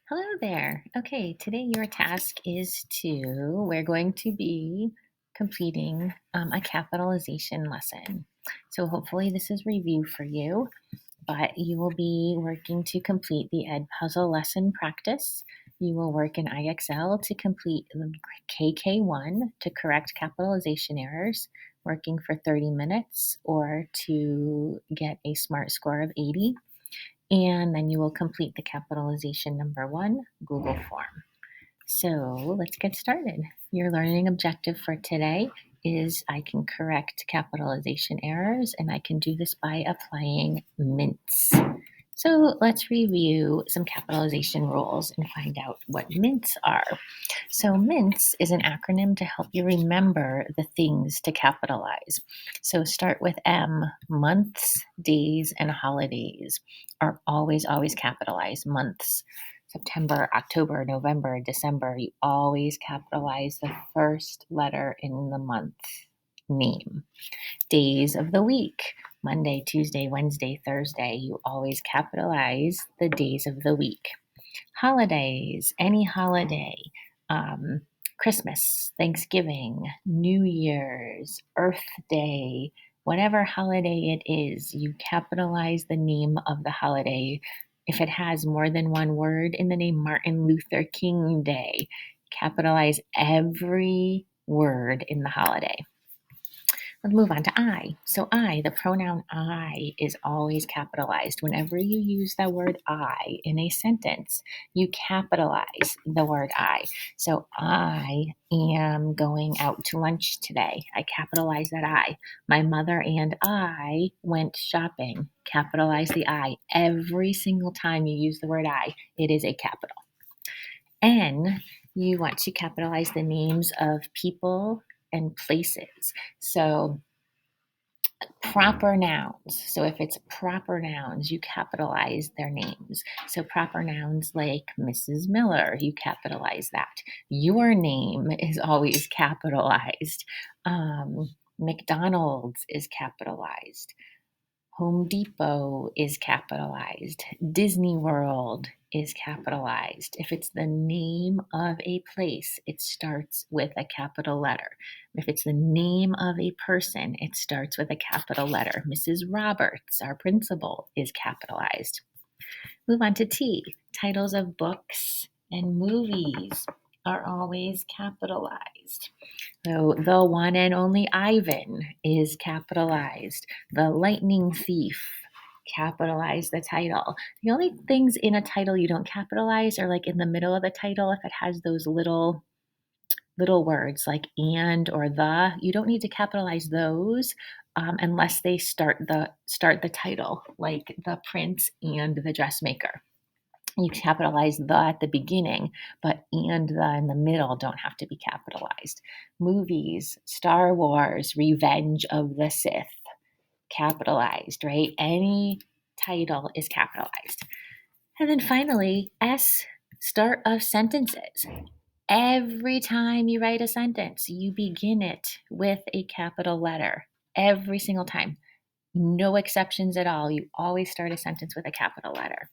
Hello there. Okay, today your task is we're going to be completing a capitalization lesson. So hopefully this is review for you, but you will be working to complete the Edpuzzle lesson practice. You will work in IXL to complete the KK1 to correct capitalization errors, working for 30 minutes or to get a SMART score of 80. And then you will complete the capitalization number 1 Google form. So let's get started. Your learning objective for today is I can correct capitalization errors, and I can do this by applying mints. So let's review some capitalization rules and find out what mints are. So mints is an acronym to help you remember the things to capitalize. So start with M. Months, days, and holidays are always capitalized. Months, September, October, November, December, you always capitalize the first letter in the month name. Days of the week, Monday, Tuesday, Wednesday, Thursday, you always capitalize the days of the week. Holidays, any holiday, um, Christmas, Thanksgiving, New Year's, Earth Day, whatever holiday it is, you capitalize the name of the holiday. If it has more than one word in the name, Martin Luther King Day, capitalize every word in the holiday. Let's move on to I. So I, the pronoun I, is always capitalized. Whenever you use the word I in a sentence, you capitalize the word I. So I am going out to lunch today. I capitalize that I. My mother and I went shopping. Capitalize the I. Every single time you use the word I, it is a capital. N, you want to capitalize the names of people and places. So proper nouns. So if it's proper nouns, you capitalize their names. So proper nouns like Mrs. Miller, you capitalize that. Your name is always capitalized. McDonald's is capitalized. Home Depot is capitalized. Disney World is capitalized. If it's the name of a place, it starts with a capital letter. If it's the name of a person, it starts with a capital letter. Mrs. Roberts, our principal, is capitalized. Move on to T. Titles of books and movies are always capitalized. So the one and only Ivan is capitalized. The Lightning Thief, capitalize the title. The only things in a title you don't capitalize are like in the middle of the title if it has those little words like and or the. You don't need to capitalize those unless they start the title, like the prince and the dressmaker. You capitalize the at the beginning, but and the in the middle don't have to be capitalized. Movies, Star Wars, Revenge of the Sith, capitalized, right? Any title is capitalized. And then finally, S, start of sentences. Every time you write a sentence, you begin it with a capital letter. Every single time. No exceptions at all. You always start a sentence with a capital letter.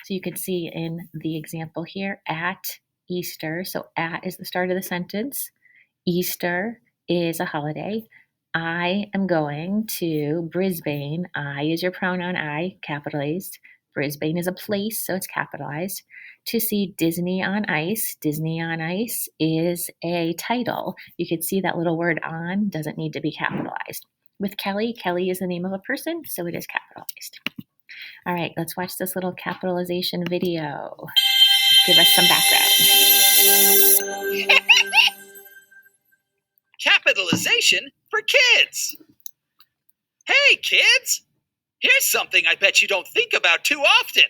So you can see in the example here, at Easter. So at is the start of the sentence. Easter is a holiday. I am going to Brisbane. I is your pronoun I, capitalized. Brisbane is a place, so it's capitalized. To see Disney on Ice. Disney on Ice is a title. You could see that little word on doesn't need to be capitalized. With Kelly, Kelly is the name of a person, so it is capitalized. All right, let's watch this little capitalization video. Give us some background. Capitalization for kids. Hey, kids! Here's something I bet you don't think about too often.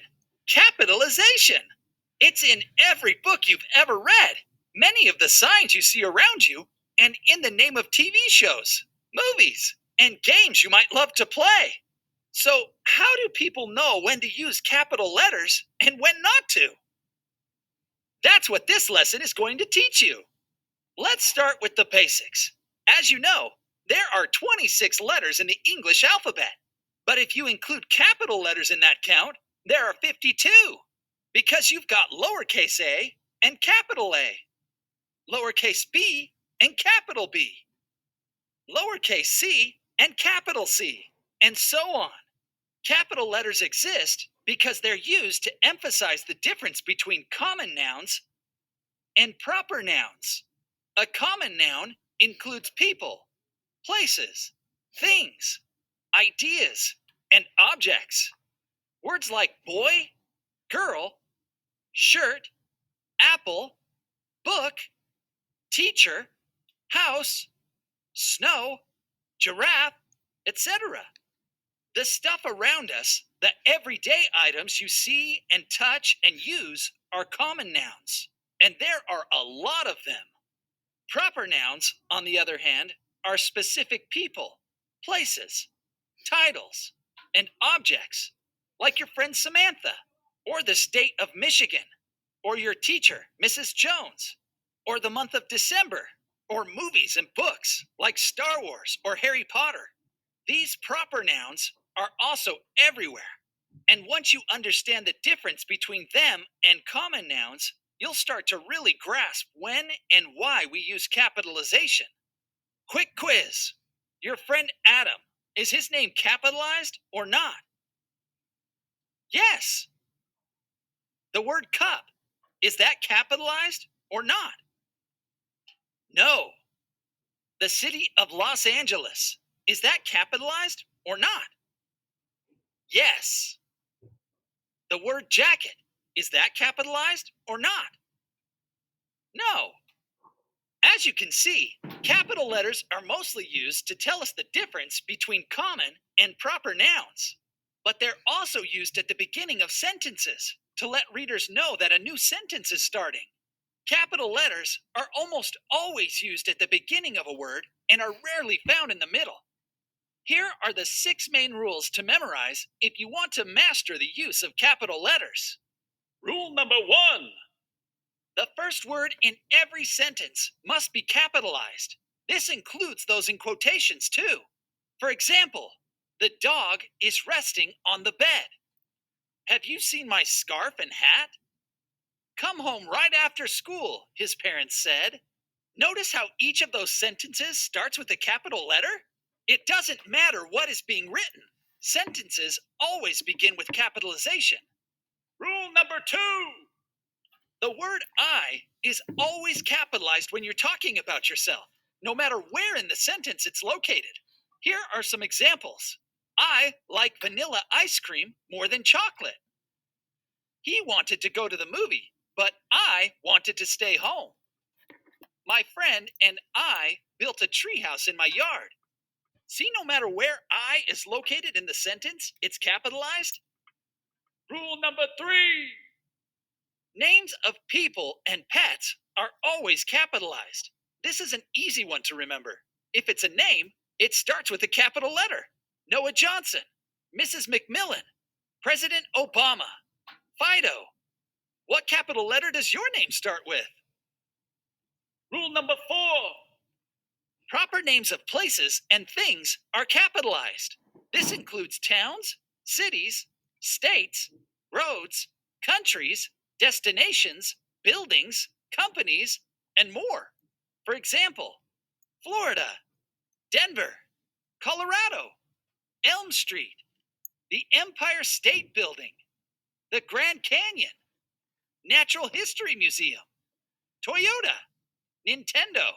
Capitalization. It's in every book you've ever read, many of the signs you see around you, and in the name of TV shows, movies, and games you might love to play. So, how do people know when to use capital letters and when not to? That's what this lesson is going to teach you. Let's start with the basics. As you know, there are 26 letters in the English alphabet. But if you include capital letters in that count, there are 52. Because you've got lowercase a and capital A, lowercase b and capital B, lowercase c and capital C, and so on. Capital letters exist because they're used to emphasize the difference between common nouns and proper nouns. A common noun includes people, places, things, ideas, and objects. Words like boy, girl, shirt, apple, book, teacher, house, snow, giraffe, etc. The stuff around us, the everyday items you see and touch and use, are common nouns, and there are a lot of them. Proper nouns, on the other hand, are specific people, places, titles, and objects, like your friend Samantha, or the state of Michigan, or your teacher, Mrs. Jones, or the month of December, or movies and books like Star Wars or Harry Potter. These proper nouns are also everywhere. And once you understand the difference between them and common nouns, you'll start to really grasp when and why we use capitalization. Quick quiz. Your friend Adam, is his name capitalized or not? Yes. The word cup, is that capitalized or not? No. The city of Los Angeles, is that capitalized or not? Yes. The word jacket, is that capitalized or not? No. As you can see, capital letters are mostly used to tell us the difference between common and proper nouns. But they're also used at the beginning of sentences to let readers know that a new sentence is starting. Capital letters are almost always used at the beginning of a word and are rarely found in the middle. Here are the 6 main rules to memorize if you want to master the use of capital letters. Rule number 1. The first word in every sentence must be capitalized. This includes those in quotations too. For example, the dog is resting on the bed. Have you seen my scarf and hat? Come home right after school, his parents said. Notice how each of those sentences starts with a capital letter? It doesn't matter what is being written. Sentences always begin with capitalization. Rule number 2. The word I is always capitalized when you're talking about yourself, no matter where in the sentence it's located. Here are some examples. I like vanilla ice cream more than chocolate. He wanted to go to the movie, but I wanted to stay home. My friend and I built a treehouse in my yard. See, no matter where I is located in the sentence, it's capitalized. Rule number 3. Names of people and pets are always capitalized. This is an easy one to remember. If it's a name, it starts with a capital letter. Noah Johnson, Mrs. McMillan, President Obama, Fido. What capital letter does your name start with? Rule number 4. Proper names of places and things are capitalized. This includes towns, cities, states, roads, countries, destinations, buildings, companies, and more. For example, Florida, Denver, Colorado, Elm Street, the Empire State Building, the Grand Canyon, Natural History Museum, Toyota, Nintendo.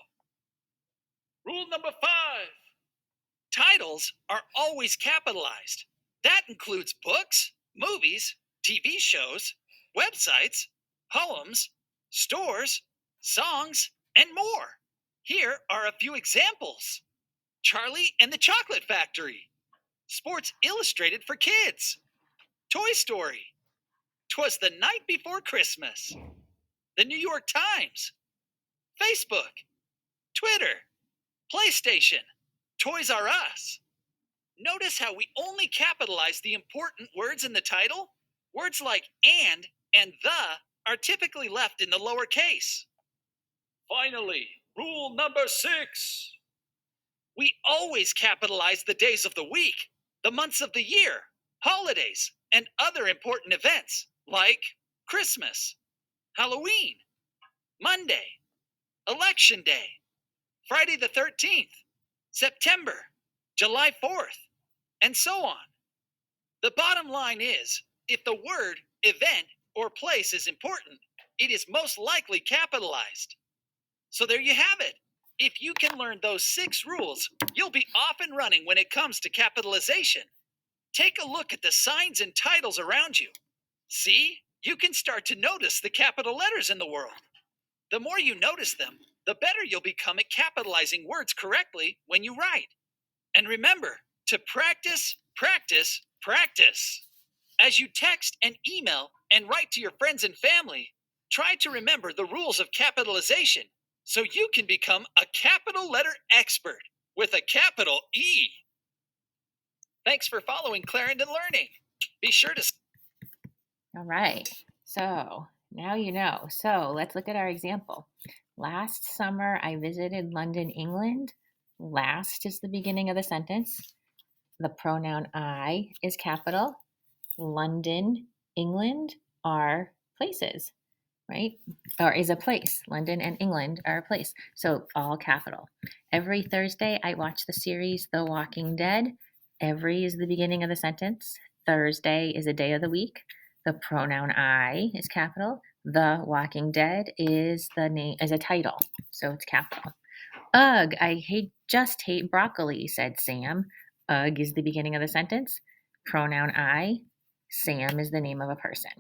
Rule number 5. Titles are always capitalized. That includes books, movies, TV shows, websites, poems, stores, songs, and more. Here are a few examples. Charlie and the Chocolate Factory, Sports Illustrated for Kids, Toy Story, 'Twas the Night Before Christmas, the New York Times, Facebook, Twitter, PlayStation, Toys R Us. Notice how we only capitalize the important words in the title? Words like and the are typically left in the lower case. Finally, rule number 6. We always capitalize the days of the week, the months of the year, holidays, and other important events, like Christmas, Halloween, Monday, Election Day, Friday the 13th, September, July 4th, and so on. The bottom line is, if the word, event, or place is important, it is most likely capitalized. So there you have it. If you can learn those 6 rules, you'll be off and running when it comes to capitalization. Take a look at the signs and titles around you. See, you can start to notice the capital letters in the world. The more you notice them, the better you'll become at capitalizing words correctly when you write. And remember to practice, practice, practice. As you text and email and write to your friends and family, try to remember the rules of capitalization so you can become a capital letter expert with a capital E. Thanks for following Clarendon Learning. Be sure to... All right. So now you know. So let's look at our example. Last summer, I visited London, England. Last is the beginning of the sentence. The pronoun I is capital. London, England are places, right? Or is a place. London and England are a place. So all capital. Every Thursday, I watch the series The Walking Dead. Every is the beginning of the sentence. Thursday is a day of the week. The pronoun I is capital. The Walking Dead is the name is a title, so it's capital. Ugh, just hate broccoli, said Sam. Ugh is the beginning of the sentence. Pronoun I. Sam is the name of a person.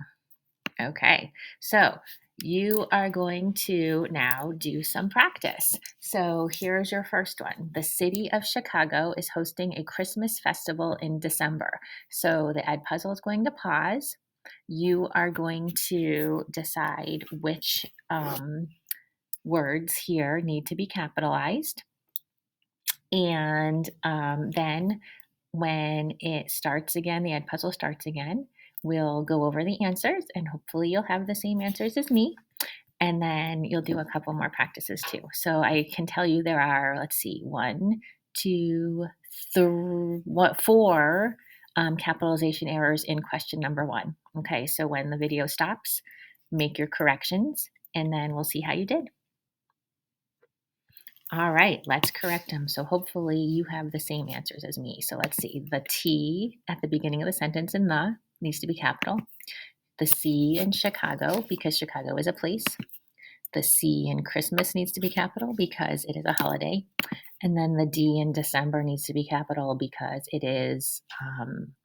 Okay, so you are going to now do some practice. So here's your first one. The city of Chicago is hosting a Christmas festival in December. So the Edpuzzle is going to pause. You are going to decide which words here need to be capitalized. And then when it starts again, the Edpuzzle starts again, we'll go over the answers and hopefully you'll have the same answers as me. And then you'll do a couple more practices too. So I can tell you there are, let's see, 1, 2, 3, 4 capitalization errors in question number 1. Okay, so when the video stops, make your corrections and then we'll see how you did. All right, let's correct them. So hopefully you have the same answers as me. So let's see. The T at the beginning of the sentence in the needs to be capital. The C in Chicago, because Chicago is a place. The C in Christmas needs to be capital because it is a holiday. And then the D in December needs to be capital because it is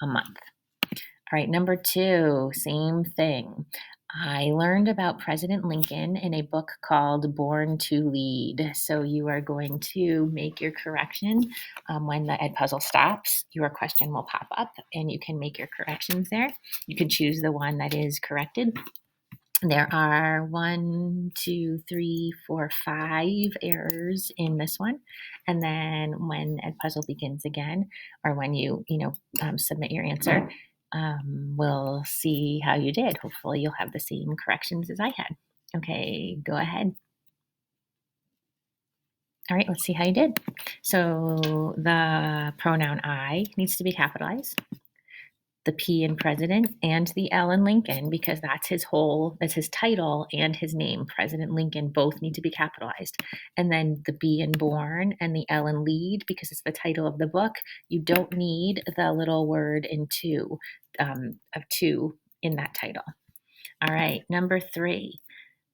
a month. All right, number 2, same thing. I learned about President Lincoln in a book called Born to Lead. So you are going to make your correction when the Edpuzzle stops. Your question will pop up and you can make your corrections there. You can choose the one that is corrected. There are 1, 2, 3, 4, 5 errors in this one. And then when Edpuzzle begins again, or when you submit your answer, we'll see how you did. Hopefully you'll have the same corrections as I had. Okay, go ahead. All right, let's see how you did. So the pronoun I needs to be capitalized. The P in president and the L in Lincoln, because that's his title and his name. President Lincoln both need to be capitalized. And then the B in born and the L in lead, because it's the title of the book. You don't need the little word in two of two in that title. All right, number 3.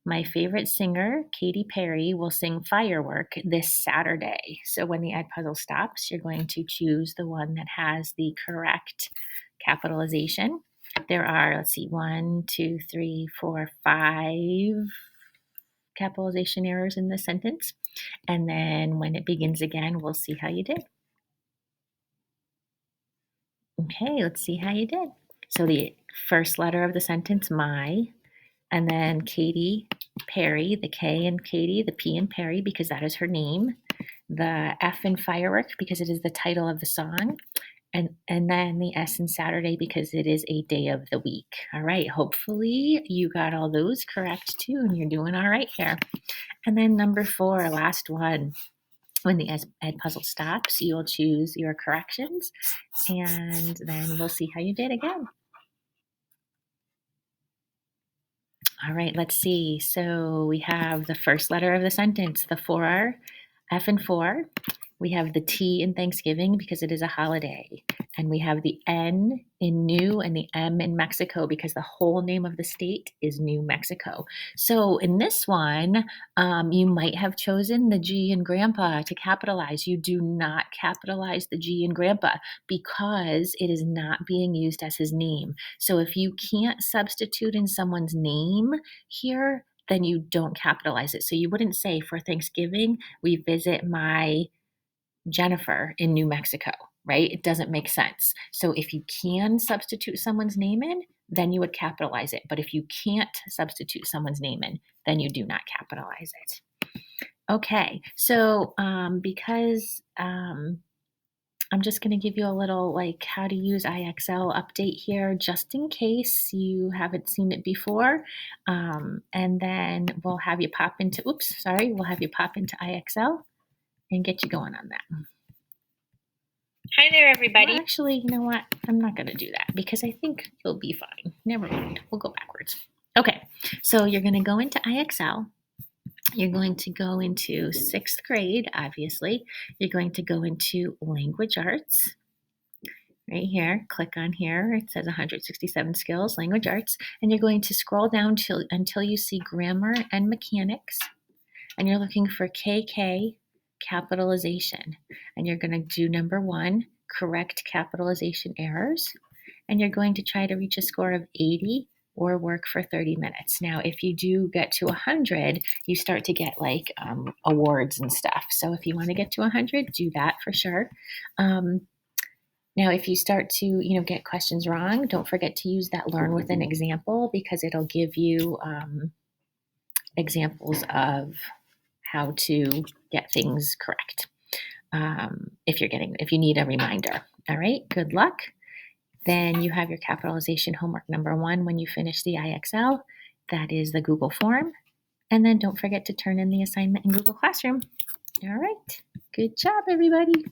My favorite singer, Katy Perry, will sing Firework this Saturday. So when the Edpuzzle stops, you're going to choose the one that has the correct capitalization. There are, let's see, 1, 2, 3, 4, 5 capitalization errors in the sentence. And then when it begins again, we'll see how you did. Okay, let's see how you did. So the first letter of the sentence, my, and then Katy Perry, the K in Katy, the P in Perry, because that is her name, the F in firework, because it is the title of the song, and then the S in Saturday, because it is a day of the week. All right, hopefully you got all those correct too, and you're doing all right here. And then number 4, last one. When the Edpuzzle stops, you'll choose your corrections, and then we'll see how you did again. All right, let's see. So we have the first letter of the sentence, the for, F and for. We have the T in Thanksgiving because it is a holiday. And we have the N in New and the M in Mexico because the whole name of the state is New Mexico. So in this one, you might have chosen the G in Grandpa to capitalize. You do not capitalize the G in Grandpa because it is not being used as his name. So if you can't substitute in someone's name here, then you don't capitalize it. So you wouldn't say, for Thanksgiving, we visit my Jennifer in New Mexico, right? It doesn't make sense. So if you can substitute someone's name in, then you would capitalize it. But if you can't substitute someone's name in, then you do not capitalize it. Okay, so because I'm just going to give you a little like how to use IXL update here just in case you haven't seen it before. And then we'll have you pop into, we'll have you pop into IXL and get you going on that. Hi there, everybody. Well, actually, you know what? I'm not going to do that because I think you'll be fine. Never mind. We'll go backwards. Okay, so you're going to go into IXL. You're going to go into 6th grade, obviously. You're going to go into language arts. Right here, click on here. It says 167 skills, language arts. And you're going to scroll down until you see grammar and mechanics. And you're looking for KK capitalization. And you're going to do number 1, correct capitalization errors. And you're going to try to reach a score of 80 or work for 30 minutes. Now, if you do get to 100, you start to get like awards and stuff. So if you want to get to 100, do that for sure. Now, if you start to, get questions wrong, don't forget to use that learn with an example because it'll give you examples of how to get things correct if you need a reminder. All right, good luck. Then you have your capitalization homework number 1 when you finish the IXL. That is the Google form. And then don't forget to turn in the assignment in Google Classroom. All right, good job, everybody.